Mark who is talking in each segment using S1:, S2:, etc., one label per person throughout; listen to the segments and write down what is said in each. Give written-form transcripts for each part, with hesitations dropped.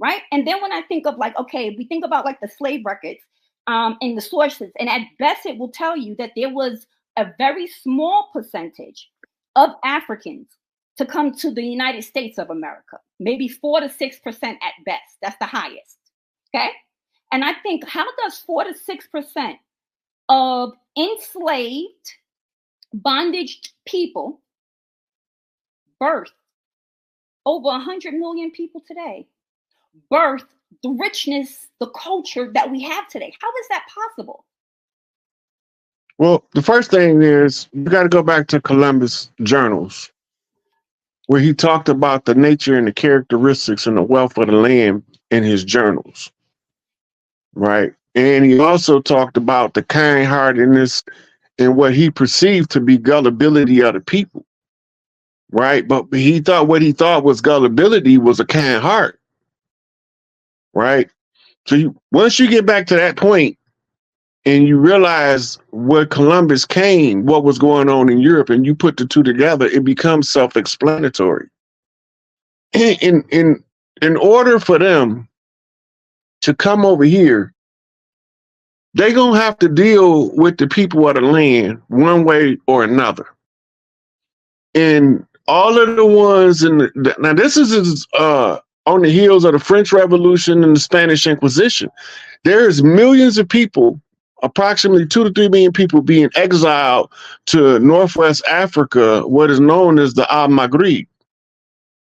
S1: right? And then when I think of like, okay, we think about like the slave records and the sources, and at best it will tell you that there was a very small percentage of Africans to come to the United States of America, maybe 4 to 6% at best. That's the highest, okay? And I think, how does 4 to 6% of enslaved, bondaged people birth over 100 million people today, birth the richness, the culture that we have today? How is that possible?
S2: Well, the first thing is you got to go back to Columbus' journals, where he talked about the nature and the characteristics and the wealth of the land in his journals, right? And he also talked about the kind-heartedness and what he perceived to be gullibility of the people, right? But he thought what he thought was gullibility was a kind heart, right? So once you get back to that point and you realize where Columbus came, what was going on in Europe, and you put the two together, it becomes self-explanatory. In order for them to come over here, they're going to have to deal with the people of the land one way or another. And all of the ones now this is on the heels of the French Revolution and the Spanish Inquisition. There's millions of people, approximately 2 to 3 million people, being exiled to Northwest Africa, what is known as the Al-Maghrib,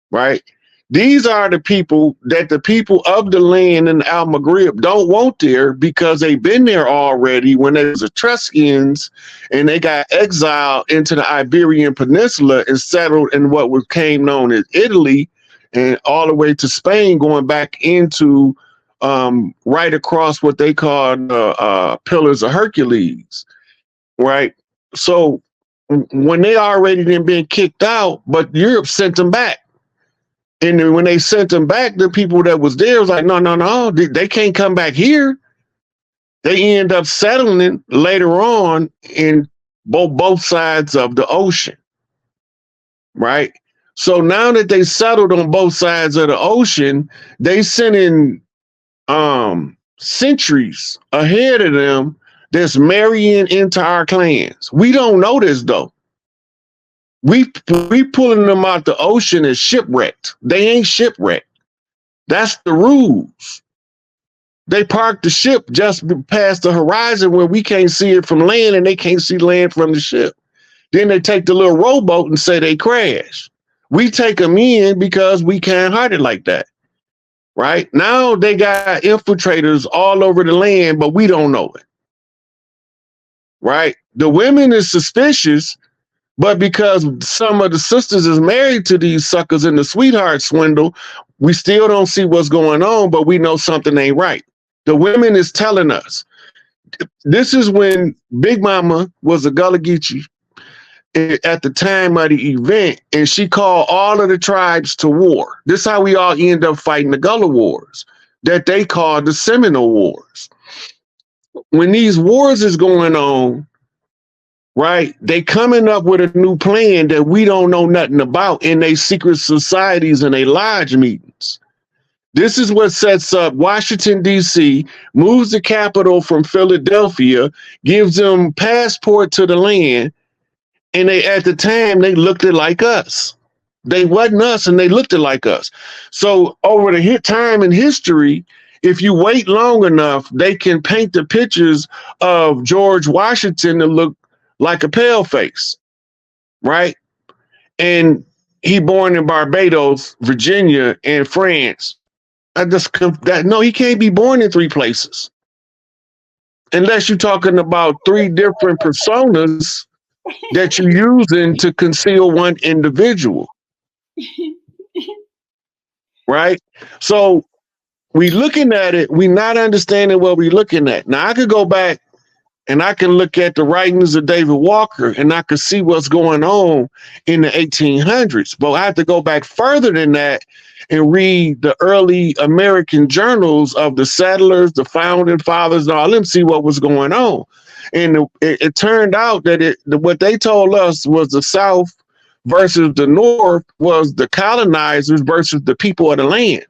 S2: right? These are the people that the people of the land in Al-Maghrib don't want there because they've been there already when there was Etruscans and they got exiled into the Iberian Peninsula and settled in what became known as Italy and all the way to Spain, going back into right across what they call Pillars of Hercules, right? So when they already been kicked out, but Europe sent them back. And then when they sent them back, the people that was there was like, no, they can't come back here. They end up settling later on in both sides of the ocean, right? So now that they settled on both sides of the ocean, they sent in centuries ahead of them that's marrying into our clans. We don't know this though. We pulling them out the ocean as shipwrecked. They ain't shipwrecked. That's the rules. They park the ship just past the horizon where we can't see it from land and they can't see land from the ship. Then they take the little rowboat and say they crash. We take them in because we kind-hearted like that, right? Now they got infiltrators all over the land, but we don't know it, right? The women is suspicious, but because some of the sisters is married to these suckers in the sweetheart swindle, we still don't see what's going on, but we know something ain't right. The women is telling us. This is when Big Mama was a Gullah Geechee at the time of the event, and she called all of the tribes to war. This is how we all end up fighting the Gullah Wars that they called the Seminole Wars. When these wars is going on, right, they coming up with a new plan that we don't know nothing about in their secret societies and their lodge meetings. This is what sets up Washington, D.C., moves the capital from Philadelphia, gives them passport to the land, and they, at the time, they looked it like us. They wasn't us, and they looked it like us. So over the time in history, if you wait long enough, they can paint the pictures of George Washington to look like a pale face, right? And he born in Barbados, Virginia, and France. No, he can't be born in 3 places. Unless you're talking about 3 different personas that you're using to conceal one individual. Right? So we looking at it, we not understanding what we looking at. Now I could go back and I can look at the writings of David Walker and I could see what's going on in the 1800s. But I have to go back further than that and read the early American journals of the settlers, the founding fathers, and all them, see what was going on. And it turned out that what they told us was the South versus the North was the colonizers versus the people of the land.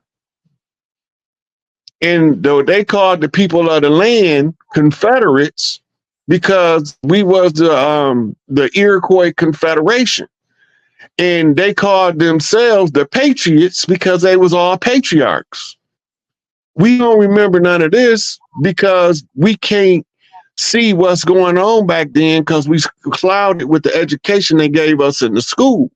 S2: And though they called the people of the land Confederates because we was the Iroquois Confederation. And they called themselves the Patriots because they was all patriarchs. We don't remember none of this because we can't see what's going on back then because we clouded with the education they gave us in the school.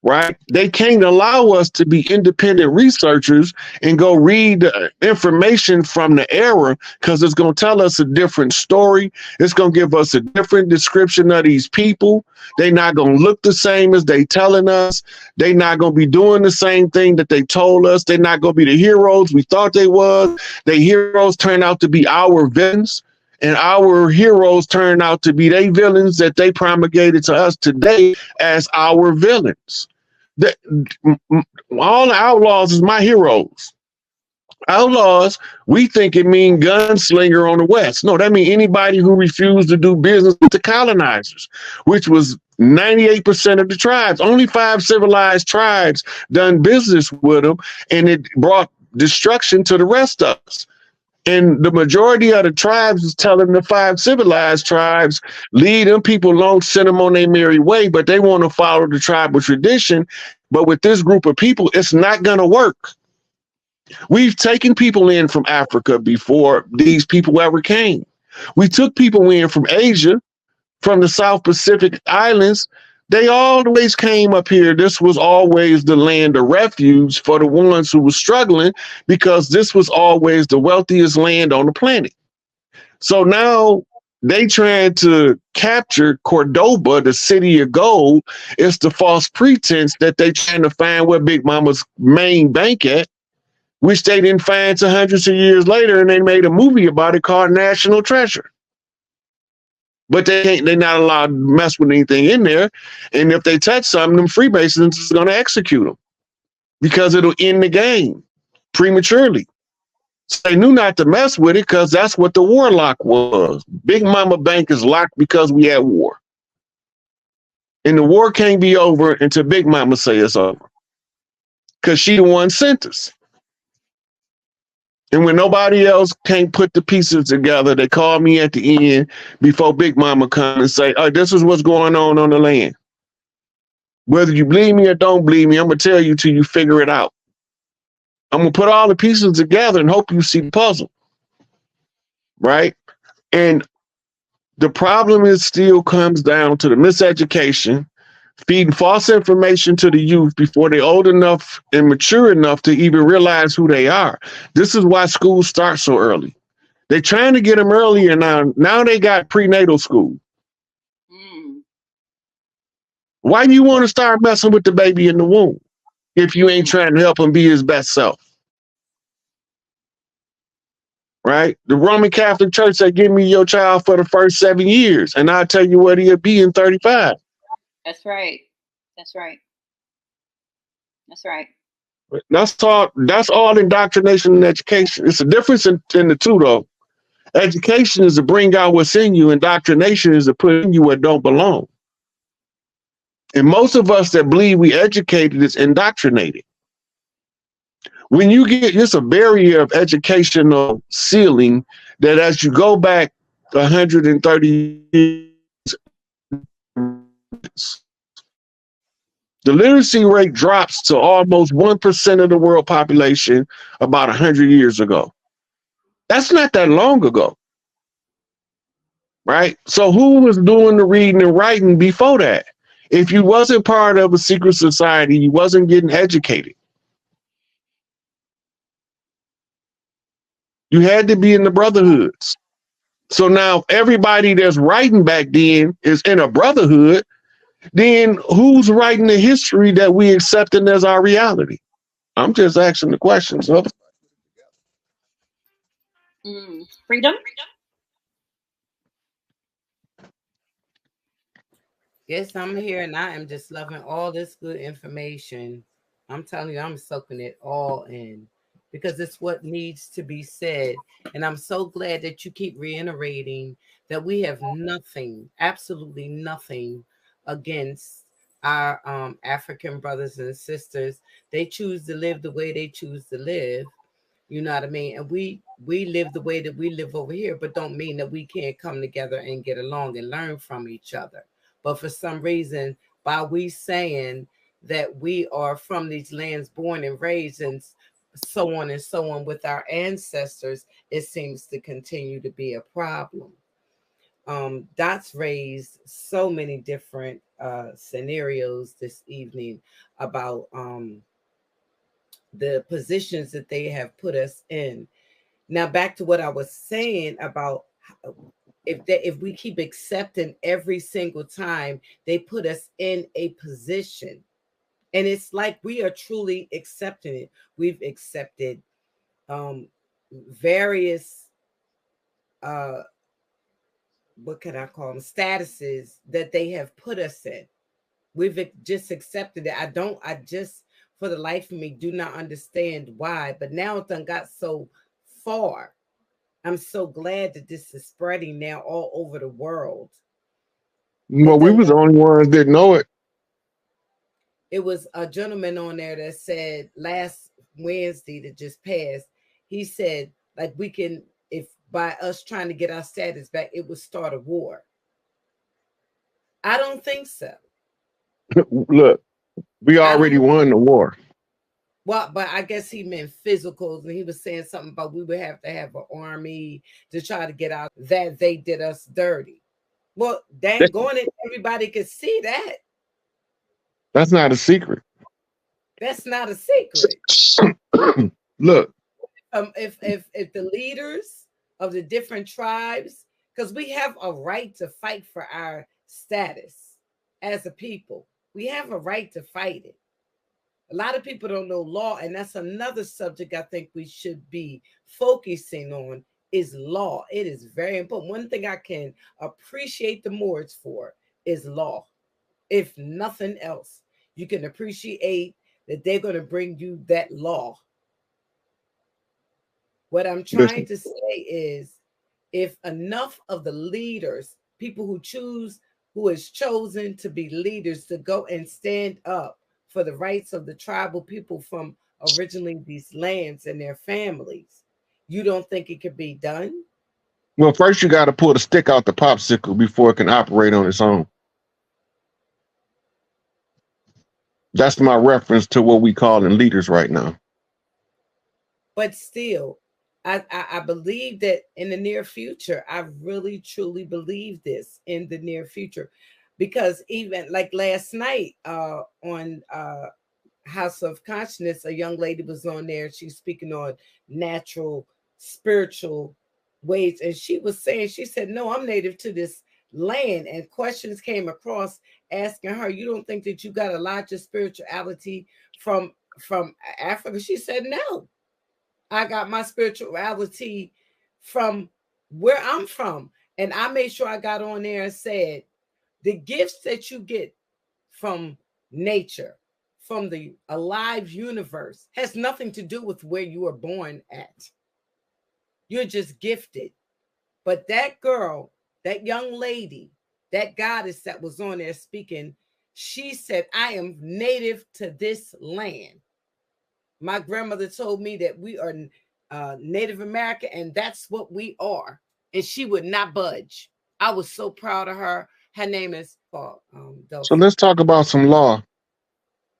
S2: Right? They can't allow us to be independent researchers and go read the information from the era because it's going to tell us a different story. It's going to give us a different description of these people. They're not going to look the same as they telling us. They're not going to be doing the same thing that they told us. They're not going to be the heroes we thought they was. The heroes turn out to be our villains. And our heroes turn out to be they villains that they promulgated to us today as our villains. All the outlaws is my heroes. Outlaws, we think it means gunslinger on the West. No, that means anybody who refused to do business with the colonizers, which was 98% of the tribes. Only 5 civilized tribes done business with them, and it brought destruction to the rest of us. And the majority of the tribes is telling the 5 civilized tribes, lead them people alone, send them on their merry way, but they want to follow the tribal tradition. But with this group of people, it's not going to work. We've taken people in from Africa before these people ever came. We took people in from Asia, from the South Pacific Islands. They always came up here. This was always the land of refuge for the ones who were struggling because this was always the wealthiest land on the planet. So now they trying to capture Cordoba, the city of gold. It's the false pretense that they trying to find where Big Mama's main bank at, which they didn't find till hundreds of years later, and they made a movie about it called National Treasure. But they're not allowed to mess with anything in there. And if they touch something, them Freemasons is going to execute them because it'll end the game prematurely. So they knew not to mess with it because that's what the warlock was. Big Mama Bank is locked because we had war. And the war can't be over until Big Mama say it's over. Because she the one sent us. And when nobody else can't put the pieces together, they call me at the end before Big Mama come and say, oh, this is what's going on the land. Whether you believe me or don't believe me, I'm going to tell you till you figure it out. I'm going to put all the pieces together and hope you see the puzzle. Right? And the problem is still comes down to the miseducation, feeding false information to the youth before they're old enough and mature enough to even realize who they are. This is why schools start so early. They're trying to get them earlier now. Now they got prenatal school. Why do you want to start messing with the baby in the womb if you ain't trying to help him be his best self? Right? The Roman Catholic Church said, give me your child for the first 7 years, and I'll tell you what he'll be in 35.
S1: That's right. That's right. That's right.
S2: That's all indoctrination and education. It's a difference in the two, though. Education is to bring out what's in you. Indoctrination is to put in you what don't belong. And most of us that believe we educated is indoctrinated. When you get, it's a barrier of educational ceiling that as you go back 130 years, the literacy rate drops to almost 1% of the world population about 100 years ago. That's not that long ago. Right? So who was doing the reading and writing before that? If you wasn't part of a secret society, you wasn't getting educated. You had to be in the brotherhoods. So now everybody that's writing back then is in a brotherhood. Then who's writing the history that we accepting as our reality? I'm just asking the questions.
S1: Freedom?
S3: Yes, I'm here and I am just loving all this good information. I'm telling you, I'm soaking it all in because it's what needs to be said. And I'm so glad that you keep reiterating that we have nothing, absolutely nothing against our African brothers and sisters. They choose to live the way they choose to live. You know what I mean? And we live the way that we live over here, but don't mean that we can't come together and get along and learn from each other. But for some reason, by we saying that we are from these lands, born and raised, and so on and so on with our ancestors, it seems to continue to be a problem. Dot's raised so many different scenarios this evening about the positions that they have put us in. Now, back to what I was saying about if we keep accepting every single time they put us in a position, and it's like we are truly accepting it. We've accepted various what can I call them, statuses that they have put us in. We've just accepted it. I just for the life of me do not understand why, but now it's done got so far. I'm so glad that this is spreading now all over the world.
S2: Well, we was the only ones that know it.
S3: It was a gentleman on there that said last Wednesday that just passed, he said, like, we can, if by us trying to get our status back, it would start a war. I don't think so.
S2: Look, we already won the war.
S3: Well, but I guess he meant physicals, and he was saying something about we would have to have an army to try to get out, that they did us dirty. Well, dang going it, everybody could see that.
S2: That's not a secret.
S3: That's not a secret.
S2: Look,
S3: if the leaders of the different tribes, because we have a right to fight for our status as a people, we have a right to fight it. A lot of people don't know law, and that's another subject I think we should be focusing on is law. It is very important. One thing I can appreciate the Moors for is law. If nothing else, you can appreciate that they're going to bring you that law. What I'm trying to say is, if enough of the leaders, people who is chosen to be leaders, to go and stand up for the rights of the tribal people from originally these lands and their families, you don't think it could be done?
S2: Well, first you got to pull the stick out the popsicle before it can operate on its own. That's my reference to what we call in leaders right now.
S3: But still, I believe that in the near future, I really, truly believe this in the near future, because even like last night on House of Consciousness, a young lady was on there. She's speaking on natural, spiritual ways. And she was saying, she said, no, I'm native to this land. And questions came across asking her, you don't think that you got a lot of spirituality from Africa? She said, no. I got my spirituality from where I'm from. And I made sure I got on there and said, the gifts that you get from nature, from the alive universe, has nothing to do with where you were born at. You're just gifted. But that girl, that young lady, that goddess that was on there speaking, she said, I am native to this land. My grandmother told me that we are Native American, and that's what we are. And she would not budge. I was so proud of her. Her name is
S2: So let's talk about some law.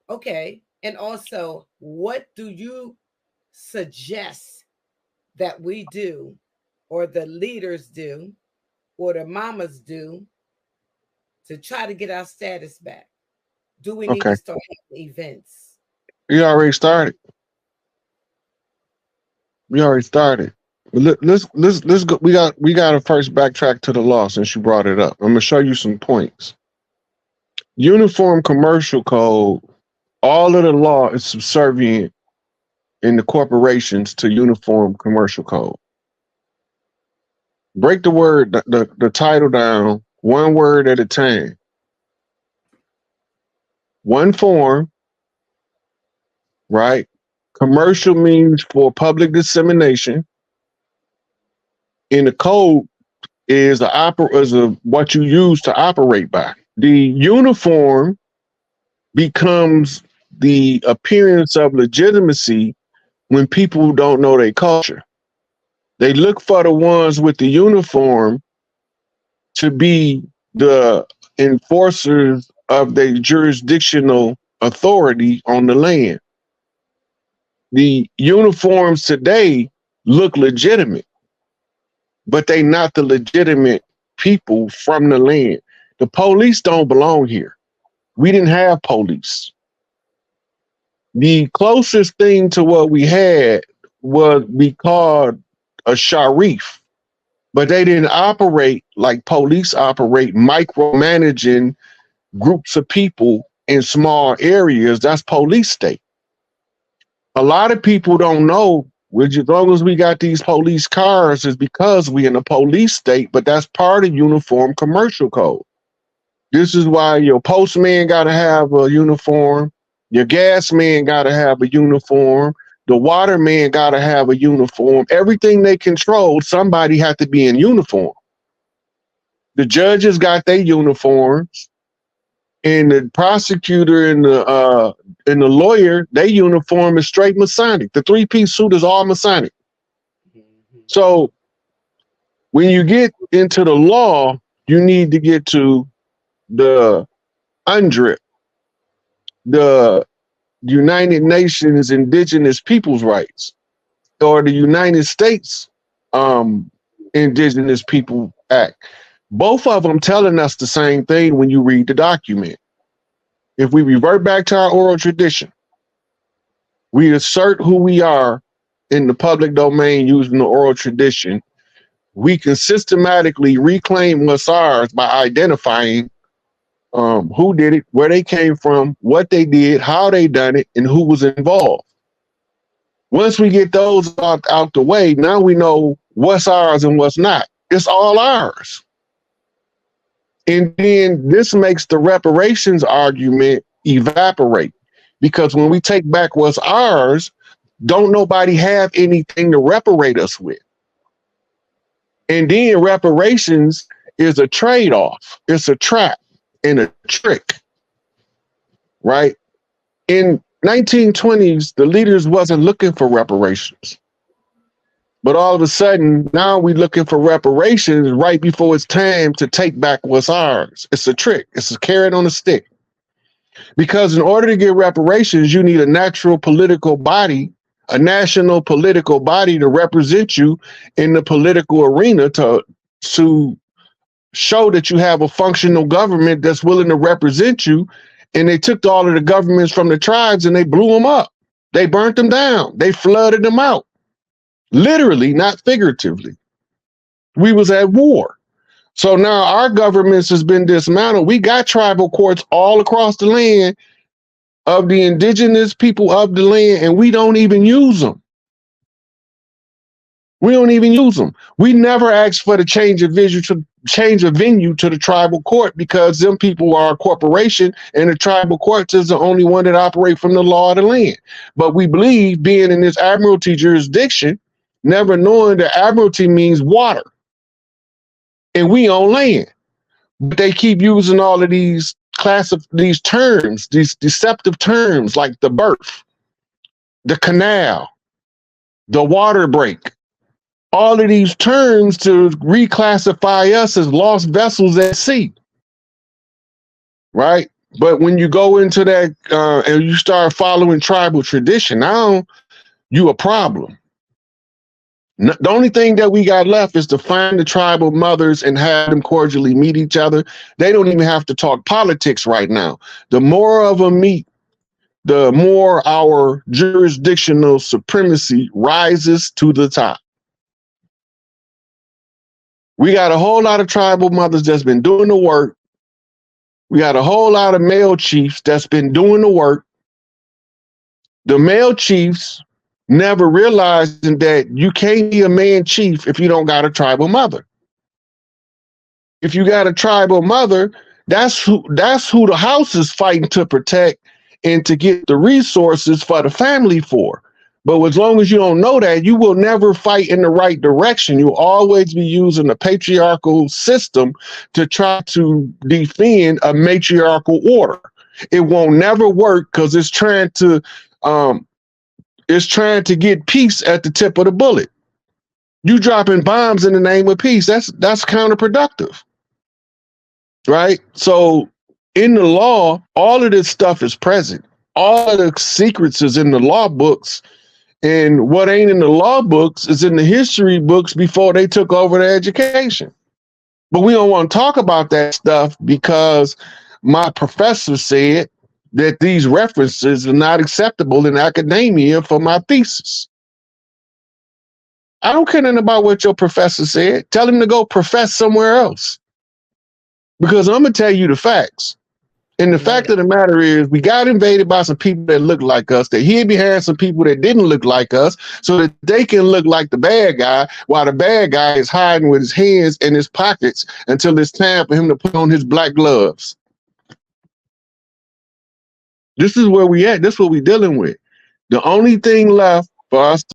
S3: Okay. And also, what do you suggest that we do, or the leaders do, or the mamas do, to try to get our status back? Do we need to start having events?
S2: You already started. We already started. Let's go. We got to first backtrack to the law since you brought it up. I'm gonna show you some points. Uniform Commercial Code. All of the law is subservient in the corporations to Uniform Commercial Code. Break the word, the title down one word at a time. One form, right? Commercial means for public dissemination. In the code is what you use to operate by. The uniform becomes the appearance of legitimacy when people don't know their culture. They look for the ones with the uniform to be the enforcers of their jurisdictional authority on the land. The uniforms today look legitimate, but they not the legitimate people from the land. The police don't belong here. We didn't have police. The closest thing to what we had was we called a sharif, but they didn't operate like police operate, micromanaging groups of people in small areas. That's police state. A lot of people don't know, which as long as we got these police cars is because we in a police state, but that's part of Uniform Commercial Code. This is why your postman got to have a uniform. Your gas man got to have a uniform. The waterman got to have a uniform. Everything they control, somebody had to be in uniform. The judges got their uniforms, and the prosecutor and the lawyer, their uniform is straight Masonic. The three-piece suit is all Masonic. So when you get into the law, you need to get to the UNDRIP, the United Nations Indigenous Peoples' Rights, or the United States Indigenous People Act. Both of them telling us the same thing when you read the document. If we revert back to our oral tradition, we assert who we are in the public domain using the oral tradition, we can systematically reclaim what's ours by identifying who did it, where they came from, what they did, how they done it, and who was involved. Once we get those out the way, now we know what's ours and what's not. It's all ours. And then this makes the reparations argument evaporate, because when we take back what's ours, don't nobody have anything to reparate us with. And then reparations is a trade-off. It's a trap and a trick, right? In 1920s, the leaders wasn't looking for reparations. But all of a sudden, now we're looking for reparations right before it's time to take back what's ours. It's a trick. It's a carrot on a stick. Because in order to get reparations, you need a natural political body, a national political body to represent you in the political arena to show that you have a functional government that's willing to represent you. And they took all of the governments from the tribes and they blew them up. They burnt them down. They flooded them out. Literally, not figuratively. We was at war. So now our governments has been dismantled. We got tribal courts all across the land of the indigenous people of the land, and we don't even use them. We don't even use them. We never asked for the change of venue to the tribal court, because them people are a corporation and the tribal courts is the only one that operate from the law of the land. But we believe, being in this admiralty jurisdiction, never knowing that admiralty means water and we own land. But they keep using all of these terms, these deceptive terms like the birth, the canal, the water break, all of these terms to reclassify us as lost vessels at sea, right? But when you go into that and you start following tribal tradition, now you a problem. The only thing that we got left is to find the tribal mothers and have them cordially meet each other. They don't even have to talk politics right now. The more of them meet, the more our jurisdictional supremacy rises to the top. We got a whole lot of tribal mothers that's been doing the work. We got a whole lot of male chiefs that's been doing the work. The male chiefs never realizing that you can't be a man chief if you don't got a tribal mother. If you got a tribal mother, that's who the house is fighting to protect and to get the resources for the family for. But as long as you don't know that, you will never fight in the right direction. You'll always be using a patriarchal system to try to defend a matriarchal order. It won't never work because it's trying to is trying to get peace at the tip of the bullet. You dropping bombs in the name of peace. That's counterproductive. Right? So in the law, all of this stuff is present. All of the secrets is in the law books. And what ain't in the law books is in the history books before they took over the education. But we don't want to talk about that stuff because my professor said that these references are not acceptable in academia for my thesis. I don't care nothing about what your professor said. Tell him to go profess somewhere else. Because I'm going to tell you the facts. And the fact of the matter is, we got invaded by some people that look like us, that hid behind some people that didn't look like us, so that they can look like the bad guy, while the bad guy is hiding with his hands in his pockets until it's time for him to put on his black gloves. This is where we at. This is what we're dealing with. The only thing left for us